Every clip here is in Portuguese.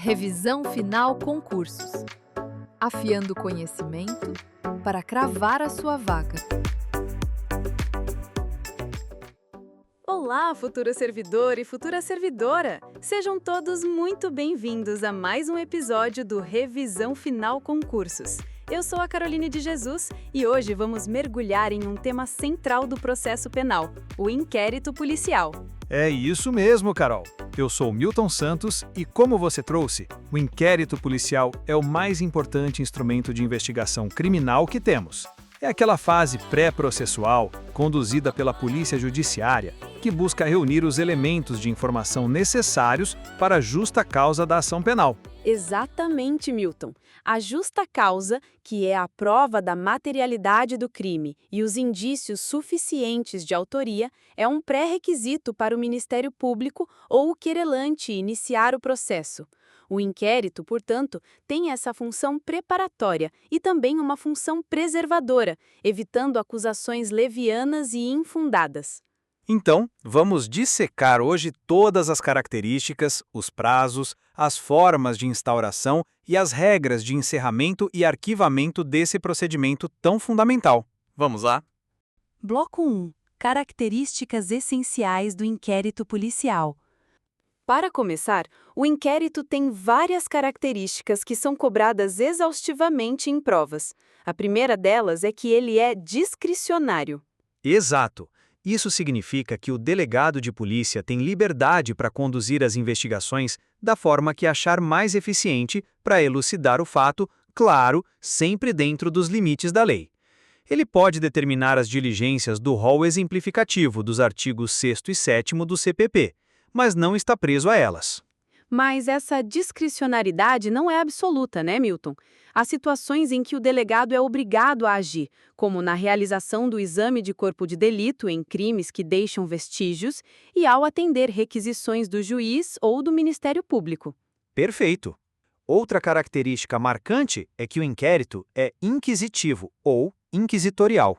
Revisão final concursos. Afiando o conhecimento para cravar a sua vaga. Olá, futuro servidor e futura servidora! Sejam todos muito bem-vindos a mais um episódio do Revisão Final Concursos. Eu sou a Caroline de Jesus e hoje vamos mergulhar em um tema central do processo penal, o inquérito policial. É isso mesmo, Carol. Eu sou Milton Santos e, como você trouxe, o inquérito policial é o mais importante instrumento de investigação criminal que temos. É aquela fase pré-processual, conduzida pela Polícia Judiciária, que busca reunir os elementos de informação necessários para a justa causa da ação penal. Exatamente, Milton. A justa causa, que é a prova da materialidade do crime e os indícios suficientes de autoria, é um pré-requisito para o Ministério Público ou o querelante iniciar o processo. O inquérito, portanto, tem essa função preparatória e também uma função preservadora, evitando acusações levianas e infundadas. Então, vamos dissecar hoje todas as características, os prazos, as formas de instauração e as regras de encerramento e arquivamento desse procedimento tão fundamental. Vamos lá? Bloco 1. Características essenciais do inquérito policial. Para começar, o inquérito tem várias características que são cobradas exaustivamente em provas. A primeira delas é que ele é discricionário. Exato. Isso significa que o delegado de polícia tem liberdade para conduzir as investigações da forma que achar mais eficiente para elucidar o fato, claro, sempre dentro dos limites da lei. Ele pode determinar as diligências do rol exemplificativo dos artigos 6º e 7º do CPP, mas não está preso a elas. Mas essa discricionariedade não é absoluta, né, Milton? Há situações em que o delegado é obrigado a agir, como na realização do exame de corpo de delito em crimes que deixam vestígios e ao atender requisições do juiz ou do Ministério Público. Perfeito. Outra característica marcante é que o inquérito é inquisitivo ou inquisitorial.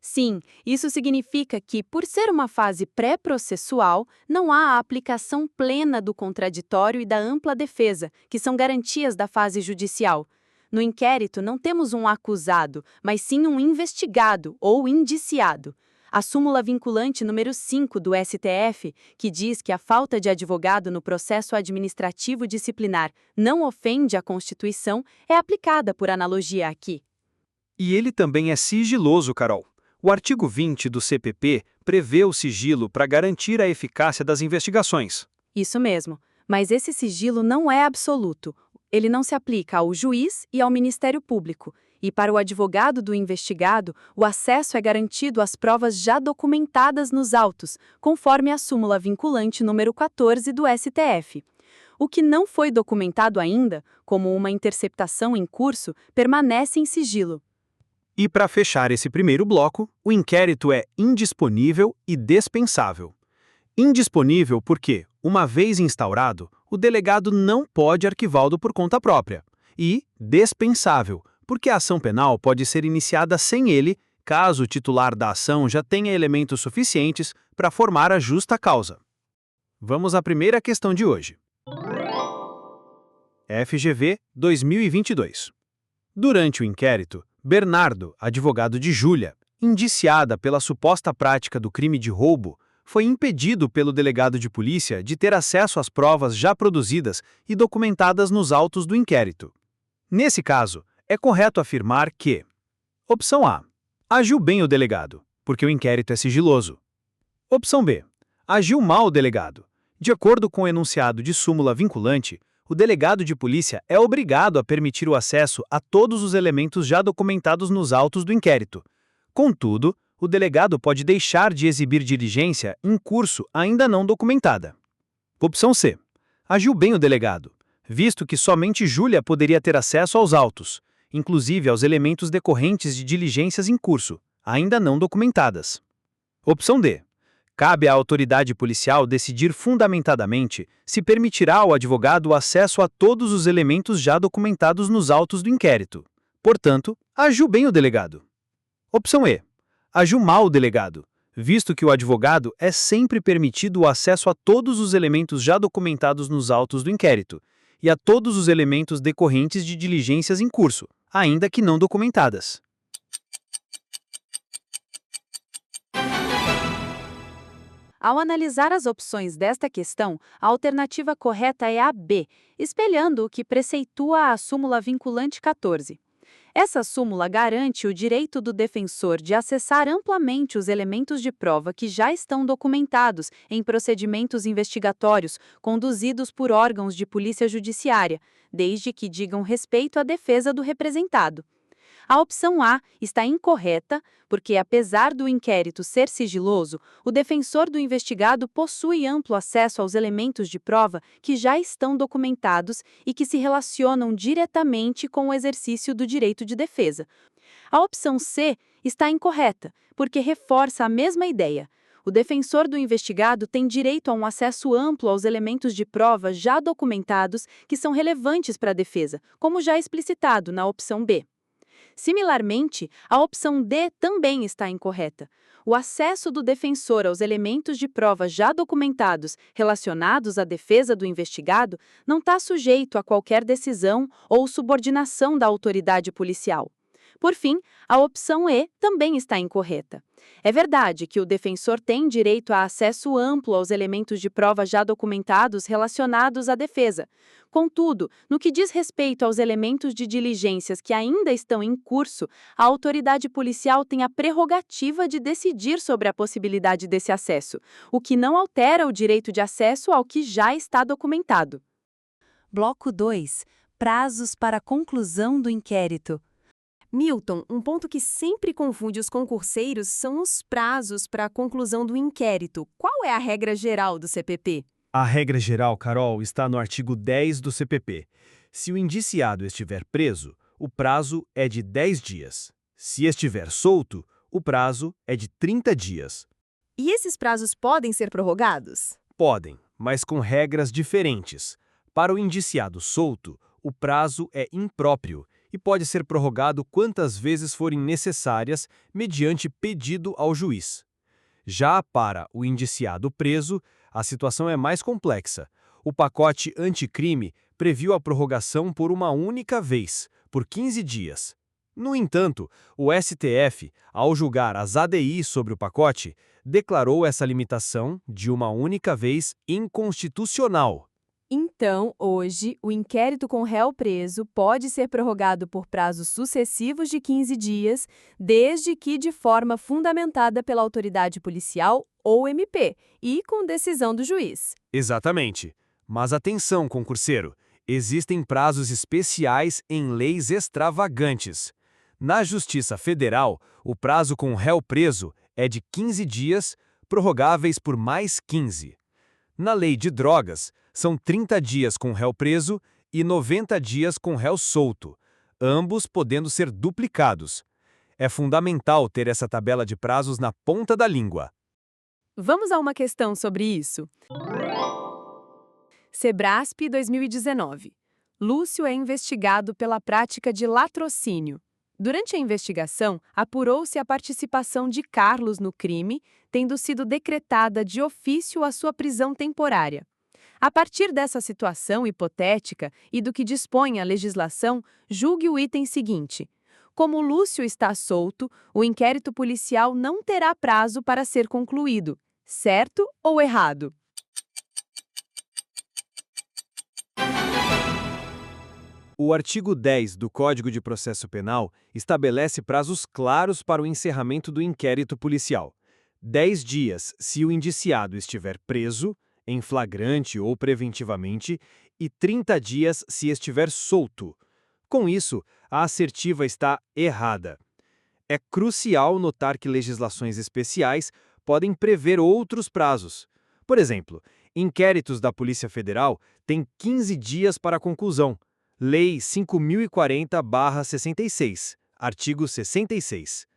Sim, isso significa que, por ser uma fase pré-processual, não há a aplicação plena do contraditório e da ampla defesa, que são garantias da fase judicial. No inquérito, não temos um acusado, mas sim um investigado ou indiciado. A súmula vinculante número 5 do STF, que diz que a falta de advogado no processo administrativo disciplinar não ofende a Constituição, é aplicada por analogia aqui. E ele também é sigiloso, Carol. O artigo 20 do CPP prevê o sigilo para garantir a eficácia das investigações. Isso mesmo, mas esse sigilo não é absoluto. Ele não se aplica ao juiz e ao Ministério Público. E para o advogado do investigado, o acesso é garantido às provas já documentadas nos autos, conforme a súmula vinculante número 14 do STF. O que não foi documentado ainda, como uma interceptação em curso, permanece em sigilo. E para fechar esse primeiro bloco, o inquérito é indisponível e dispensável. Indisponível porque, uma vez instaurado, o delegado não pode arquivá-lo por conta própria. E dispensável, porque a ação penal pode ser iniciada sem ele, caso o titular da ação já tenha elementos suficientes para formar a justa causa. Vamos à primeira questão de hoje. FGV 2022. Durante o inquérito, Bernardo, advogado de Júlia, indiciada pela suposta prática do crime de roubo, foi impedido pelo delegado de polícia de ter acesso às provas já produzidas e documentadas nos autos do inquérito. Nesse caso, é correto afirmar que: opção A. Agiu bem o delegado, porque o inquérito é sigiloso. Opção B. Agiu mal o delegado. De acordo com o enunciado de súmula vinculante, o delegado de polícia é obrigado a permitir o acesso a todos os elementos já documentados nos autos do inquérito. Contudo, o delegado pode deixar de exibir diligência em curso ainda não documentada. Opção C. Agiu bem o delegado, visto que somente Júlia poderia ter acesso aos autos, inclusive aos elementos decorrentes de diligências em curso, ainda não documentadas. Opção D. Cabe à autoridade policial decidir fundamentadamente se permitirá ao advogado o acesso a todos os elementos já documentados nos autos do inquérito. Portanto, agiu bem o delegado. Opção E. Agiu mal o delegado, visto que o advogado é sempre permitido o acesso a todos os elementos já documentados nos autos do inquérito, e a todos os elementos decorrentes de diligências em curso, ainda que não documentadas. Ao analisar as opções desta questão, a alternativa correta é a B, espelhando o que preceitua a súmula vinculante 14. Essa súmula garante o direito do defensor de acessar amplamente os elementos de prova que já estão documentados em procedimentos investigatórios conduzidos por órgãos de polícia judiciária, desde que digam respeito à defesa do representado. A opção A está incorreta porque, apesar do inquérito ser sigiloso, o defensor do investigado possui amplo acesso aos elementos de prova que já estão documentados e que se relacionam diretamente com o exercício do direito de defesa. A opção C está incorreta porque reforça a mesma ideia. O defensor do investigado tem direito a um acesso amplo aos elementos de prova já documentados que são relevantes para a defesa, como já explicitado na opção B. Similarmente, a opção D também está incorreta. O acesso do defensor aos elementos de prova já documentados relacionados à defesa do investigado não está sujeito a qualquer decisão ou subordinação da autoridade policial. Por fim, a opção E também está incorreta. É verdade que o defensor tem direito a acesso amplo aos elementos de prova já documentados relacionados à defesa. Contudo, no que diz respeito aos elementos de diligências que ainda estão em curso, a autoridade policial tem a prerrogativa de decidir sobre a possibilidade desse acesso, o que não altera o direito de acesso ao que já está documentado. Bloco 2. Prazos para a conclusão do inquérito. Milton, um ponto que sempre confunde os concurseiros são os prazos para a conclusão do inquérito. Qual é a regra geral do CPP? A regra geral, Carol, está no artigo 10 do CPP. Se o indiciado estiver preso, o prazo é de 10 dias. Se estiver solto, o prazo é de 30 dias. E esses prazos podem ser prorrogados? Podem, mas com regras diferentes. Para o indiciado solto, o prazo é impróprio e pode ser prorrogado quantas vezes forem necessárias mediante pedido ao juiz. Já para o indiciado preso, a situação é mais complexa. O pacote anticrime previu a prorrogação por uma única vez, por 15 dias. No entanto, o STF, ao julgar as ADI sobre o pacote, declarou essa limitação de uma única vez inconstitucional. Então, hoje, o inquérito com réu preso pode ser prorrogado por prazos sucessivos de 15 dias, desde que de forma fundamentada pela autoridade policial ou MP e com decisão do juiz. Exatamente. Mas atenção, concurseiro, existem prazos especiais em leis extravagantes. Na Justiça Federal, o prazo com réu preso é de 15 dias, prorrogáveis por mais 15. Na Lei de Drogas, são 30 dias com réu preso e 90 dias com réu solto, ambos podendo ser duplicados. É fundamental ter essa tabela de prazos na ponta da língua. Vamos a uma questão sobre isso. Sebrasp 2019. Lúcio é investigado pela prática de latrocínio. Durante a investigação, apurou-se a participação de Carlos no crime, tendo sido decretada de ofício a sua prisão temporária. A partir dessa situação hipotética e do que dispõe a legislação, julgue o item seguinte. Como Lúcio está solto, o inquérito policial não terá prazo para ser concluído. Certo ou errado? O artigo 10 do Código de Processo Penal estabelece prazos claros para o encerramento do inquérito policial. 10 dias se o indiciado estiver preso, em flagrante ou preventivamente, e 30 dias se estiver solto. Com isso, a assertiva está errada. É crucial notar que legislações especiais podem prever outros prazos. Por exemplo, inquéritos da Polícia Federal têm 15 dias para a conclusão. Lei 5.040/66, artigo 66.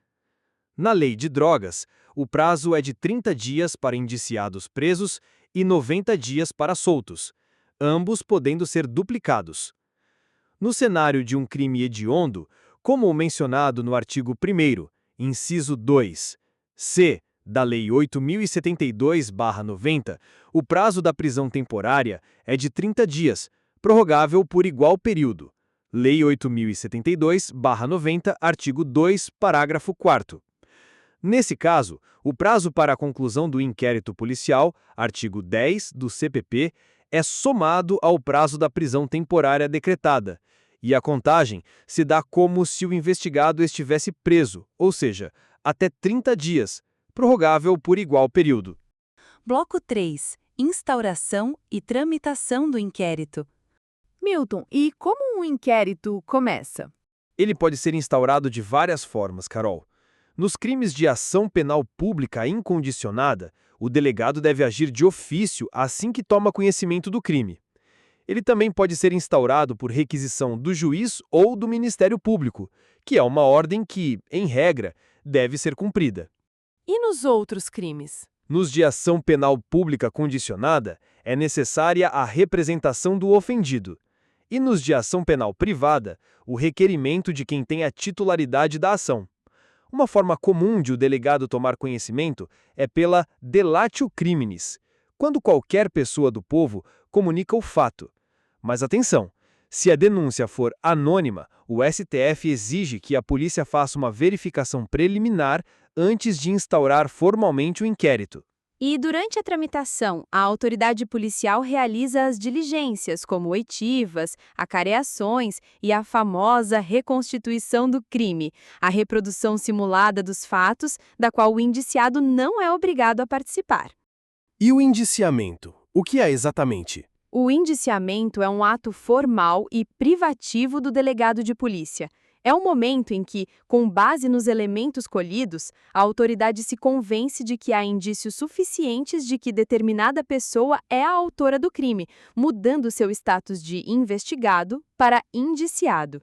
Na Lei de Drogas, o prazo é de 30 dias para indiciados presos e 90 dias para soltos, ambos podendo ser duplicados. No cenário de um crime hediondo, como mencionado no artigo 1º, inciso 2, c, da Lei 8.072/90, o prazo da prisão temporária é de 30 dias, prorrogável por igual período. Lei 8.072/90, artigo 2, parágrafo 4º. Nesse caso, o prazo para a conclusão do inquérito policial, artigo 10 do CPP, é somado ao prazo da prisão temporária decretada, e a contagem se dá como se o investigado estivesse preso, ou seja, até 30 dias, prorrogável por igual período. Bloco 3. Instauração e tramitação do inquérito. Milton, e como um inquérito começa? Ele pode ser instaurado de várias formas, Carol. Nos crimes de ação penal pública incondicionada, o delegado deve agir de ofício assim que toma conhecimento do crime. Ele também pode ser instaurado por requisição do juiz ou do Ministério Público, que é uma ordem que, em regra, deve ser cumprida. E nos outros crimes? Nos de ação penal pública condicionada, é necessária a representação do ofendido. E nos de ação penal privada, o requerimento de quem tem a titularidade da ação. Uma forma comum de o delegado tomar conhecimento é pela delatio criminis, quando qualquer pessoa do povo comunica o fato. Mas atenção, se a denúncia for anônima, o STF exige que a polícia faça uma verificação preliminar antes de instaurar formalmente o inquérito. E durante a tramitação, a autoridade policial realiza as diligências, como oitivas, acareações e a famosa reconstituição do crime, a reprodução simulada dos fatos, da qual o indiciado não é obrigado a participar. E o indiciamento? O que é exatamente? O indiciamento é um ato formal e privativo do delegado de polícia. É o momento em que, com base nos elementos colhidos, a autoridade se convence de que há indícios suficientes de que determinada pessoa é a autora do crime, mudando seu status de investigado para indiciado.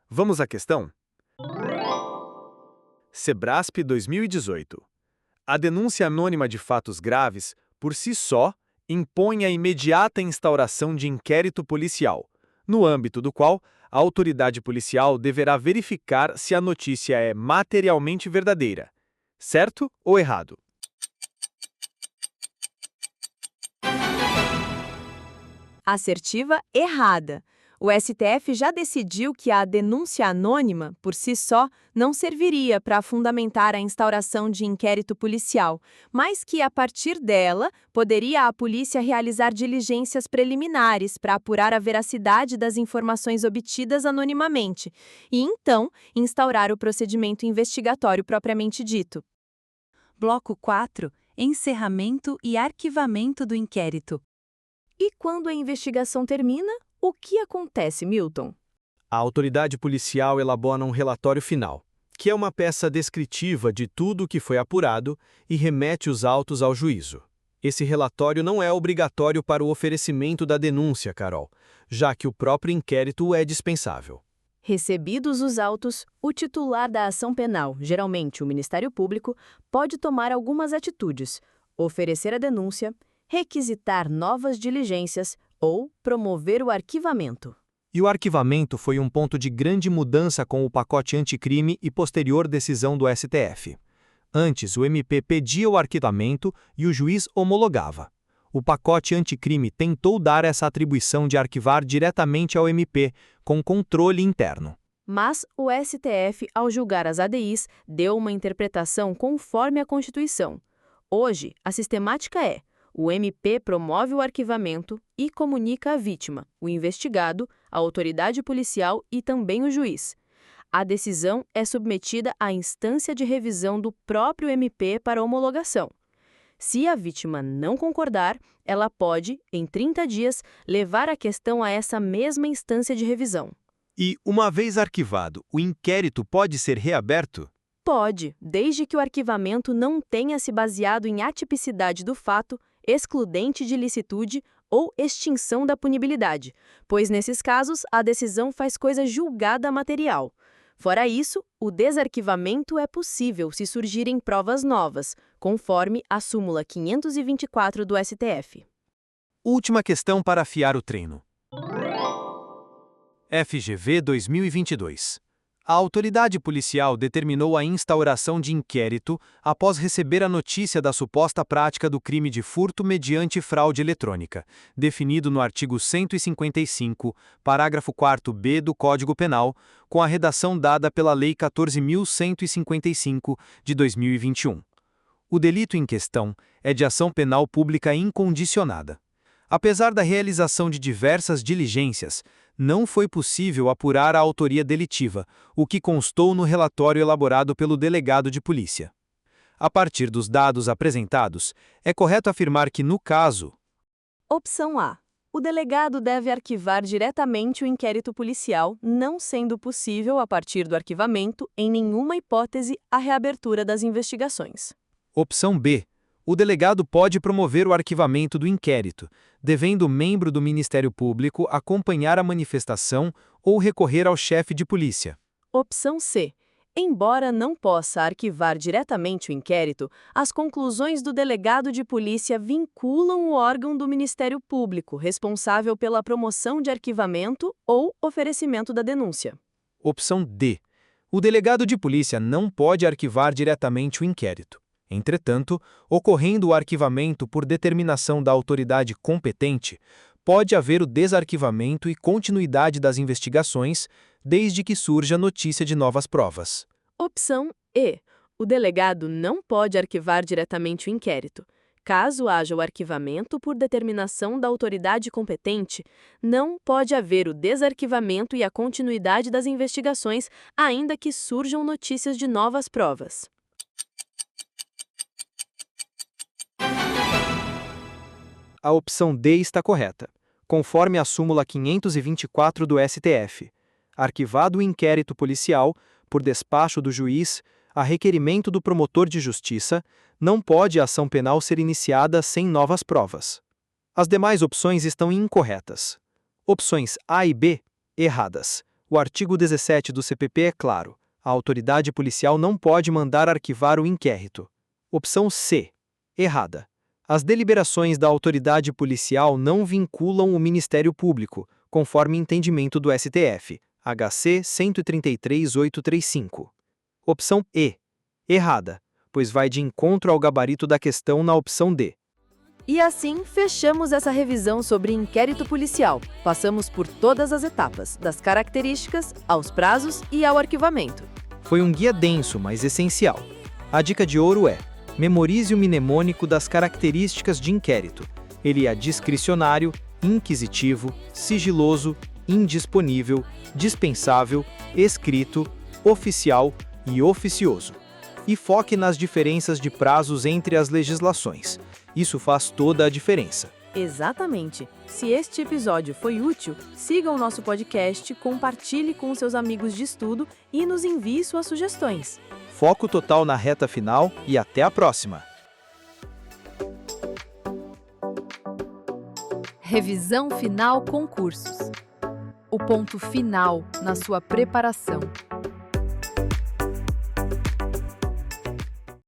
Vamos à questão? Sebrasp 2018. A denúncia anônima de fatos graves, por si só, impõe a imediata instauração de inquérito policial, no âmbito do qual a autoridade policial deverá verificar se a notícia é materialmente verdadeira. Certo ou errado? Assertiva errada. O STF já decidiu que a denúncia anônima, por si só, não serviria para fundamentar a instauração de inquérito policial, mas que, a partir dela, poderia a polícia realizar diligências preliminares para apurar a veracidade das informações obtidas anonimamente e, então, instaurar o procedimento investigatório propriamente dito. Bloco 4. Encerramento e arquivamento do inquérito. E quando a investigação termina, o que acontece, Milton? A autoridade policial elabora um relatório final, que é uma peça descritiva de tudo o que foi apurado e remete os autos ao juízo. Esse relatório não é obrigatório para o oferecimento da denúncia, Carol, já que o próprio inquérito é dispensável. Recebidos os autos, o titular da ação penal, geralmente o Ministério Público, pode tomar algumas atitudes: oferecer a denúncia, requisitar novas diligências ou promover o arquivamento. E o arquivamento foi um ponto de grande mudança com o pacote anticrime e posterior decisão do STF. Antes, o MP pedia o arquivamento e o juiz homologava. O pacote anticrime tentou dar essa atribuição de arquivar diretamente ao MP, com controle interno. Mas o STF, ao julgar as ADIs, deu uma interpretação conforme a Constituição. Hoje, a sistemática é: o MP promove o arquivamento e comunica à vítima, o investigado, a autoridade policial e também o juiz. A decisão é submetida à instância de revisão do próprio MP para homologação. Se a vítima não concordar, ela pode, em 30 dias, levar a questão a essa mesma instância de revisão. E, uma vez arquivado, o inquérito pode ser reaberto? Pode, desde que o arquivamento não tenha se baseado em atipicidade do fato, excludente de licitude ou extinção da punibilidade, pois nesses casos a decisão faz coisa julgada material. Fora isso, o desarquivamento é possível se surgirem provas novas, conforme a súmula 524 do STF. Última questão para afiar o treino. FGV 2022. A autoridade policial determinou a instauração de inquérito após receber a notícia da suposta prática do crime de furto mediante fraude eletrônica, definido no artigo 155, parágrafo 4b do Código Penal, com a redação dada pela Lei 14.155, de 2021. O delito em questão é de ação penal pública incondicionada. Apesar da realização de diversas diligências, não foi possível apurar a autoria delitiva, o que constou no relatório elaborado pelo delegado de polícia. A partir dos dados apresentados, é correto afirmar que, no caso, Opção A. O delegado deve arquivar diretamente o inquérito policial, não sendo possível, a partir do arquivamento, em nenhuma hipótese, a reabertura das investigações. opção B, o delegado pode promover o arquivamento do inquérito, devendo o membro do Ministério Público acompanhar a manifestação ou recorrer ao chefe de polícia. Opção C. Embora não possa arquivar diretamente o inquérito, as conclusões do delegado de polícia vinculam o órgão do Ministério Público responsável pela promoção de arquivamento ou oferecimento da denúncia. Opção D. O delegado de polícia não pode arquivar diretamente o inquérito. Entretanto, ocorrendo o arquivamento por determinação da autoridade competente, pode haver o desarquivamento e continuidade das investigações, desde que surja notícia de novas provas. Opção E. O delegado não pode arquivar diretamente o inquérito. Caso haja o arquivamento por determinação da autoridade competente, não pode haver o desarquivamento e a continuidade das investigações, ainda que surjam notícias de novas provas. A opção D está correta, conforme a súmula 524 do STF. Arquivado o inquérito policial, por despacho do juiz, a requerimento do promotor de justiça, não pode a ação penal ser iniciada sem novas provas. As demais opções estão incorretas. Opções A e B, erradas. O artigo 17 do CPP é claro. A autoridade policial não pode mandar arquivar o inquérito. Opção C, errada. As deliberações da autoridade policial não vinculam o Ministério Público, conforme entendimento do STF, HC 133.835. Opção E, errada, pois vai de encontro ao gabarito da questão na opção D. E assim, fechamos essa revisão sobre inquérito policial. Passamos por todas as etapas, das características, aos prazos e ao arquivamento. Foi um guia denso, mas essencial. A dica de ouro é: memorize o mnemônico das características de inquérito. Ele é discricionário, inquisitivo, sigiloso, indisponível, dispensável, escrito, oficial e oficioso. E foque nas diferenças de prazos entre as legislações. Isso faz toda a diferença. Exatamente. Se este episódio foi útil, siga o nosso podcast, compartilhe com seus amigos de estudo e nos envie suas sugestões. Foco total na reta final e até a próxima! Revisão final concursos. O ponto final na sua preparação.